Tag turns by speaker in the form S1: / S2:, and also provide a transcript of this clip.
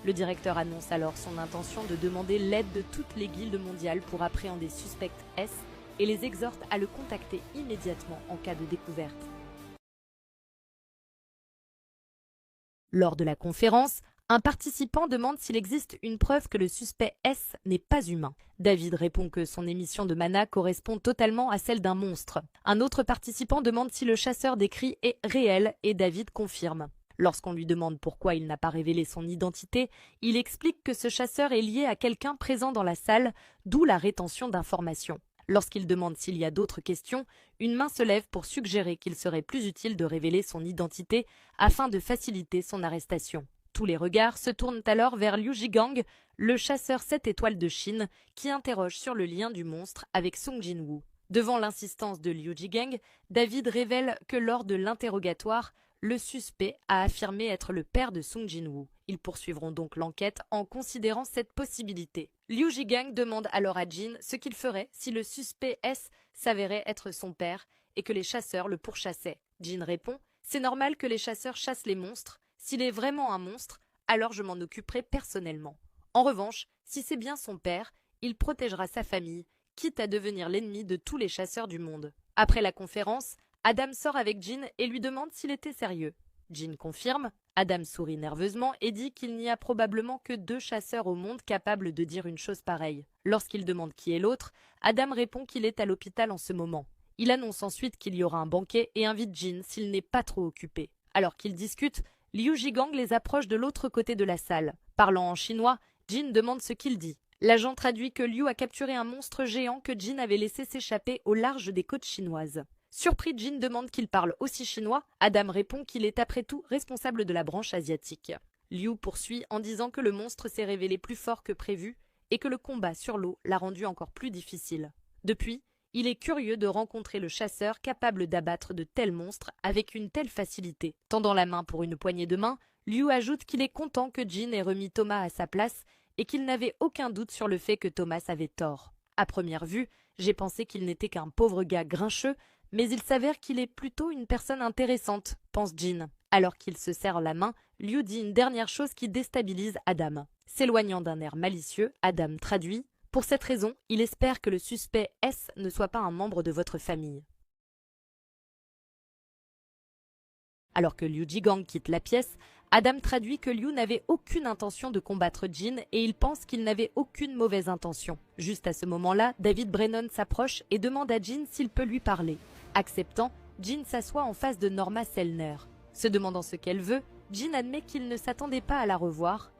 S1: Le directeur annonce alors son intention de demander l'aide de toutes les guildes mondiales pour appréhender Suspect S et les exhorte à le contacter immédiatement en cas de découverte. Lors de la conférence, un participant demande s'il existe une preuve que le suspect S n'est pas humain. David répond que son émission de mana correspond totalement à celle d'un monstre. Un autre participant demande si le chasseur décrit est réel et David confirme. Lorsqu'on lui demande pourquoi il n'a pas révélé son identité, il explique que ce chasseur est lié à quelqu'un présent dans la salle, d'où la rétention d'informations. Lorsqu'il demande s'il y a d'autres questions, une main se lève pour suggérer qu'il serait plus utile de révéler son identité afin de faciliter son arrestation. Tous les regards se tournent alors vers Liu Jigang, le chasseur 7 étoiles de Chine, qui interroge sur le lien du monstre avec Sung Jin-woo. Devant l'insistance de Liu Jigang, David révèle que lors de l'interrogatoire, le suspect a affirmé être le père de Sung Jin-woo. Ils poursuivront donc l'enquête en considérant cette possibilité. Liu Jigang demande alors à Jin ce qu'il ferait si le suspect S s'avérait être son père et que les chasseurs le pourchassaient. Jin répond « C'est normal que les chasseurs chassent les monstres. S'il est vraiment un monstre, alors je m'en occuperai personnellement. En revanche, si c'est bien son père, il protégera sa famille, quitte à devenir l'ennemi de tous les chasseurs du monde. » Après la conférence, Adam sort avec Jin et lui demande s'il était sérieux. Jin confirme, Adam sourit nerveusement et dit qu'il n'y a probablement que 2 chasseurs au monde capables de dire une chose pareille. Lorsqu'il demande qui est l'autre, Adam répond qu'il est à l'hôpital en ce moment. Il annonce ensuite qu'il y aura un banquet et invite Jin s'il n'est pas trop occupé. Alors qu'ils discutent, Liu Jigang les approche de l'autre côté de la salle. Parlant en chinois, Jin demande ce qu'il dit. L'agent traduit que Liu a capturé un monstre géant que Jin avait laissé s'échapper au large des côtes chinoises. Surpris, Jin demande qu'il parle aussi chinois. Adam répond qu'il est après tout responsable de la branche asiatique. Liu poursuit en disant que le monstre s'est révélé plus fort que prévu et que le combat sur l'eau l'a rendu encore plus difficile. Depuis, il est curieux de rencontrer le chasseur capable d'abattre de tels monstres avec une telle facilité. Tendant la main pour une poignée de main, Liu ajoute qu'il est content que Jin ait remis Thomas à sa place et qu'il n'avait aucun doute sur le fait que Thomas avait tort. À première vue, j'ai pensé qu'il n'était qu'un pauvre gars grincheux, mais il s'avère qu'il est plutôt une personne intéressante, pense Jin. Alors qu'il se serre la main, Liu dit une dernière chose qui déstabilise Adam. S'éloignant d'un air malicieux, Adam traduit « Pour cette raison, il espère que le suspect S ne soit pas un membre de votre famille. » Alors que Liu Jigang quitte la pièce, Adam traduit que Liu n'avait aucune intention de combattre Jin et il pense qu'il n'avait aucune mauvaise intention. Juste à ce moment-là, David Brennan s'approche et demande à Jin s'il peut lui parler. Acceptant, Jin s'assoit en face de Norma Sellner. Se demandant ce qu'elle veut, Jin admet qu'il ne s'attendait pas à la revoir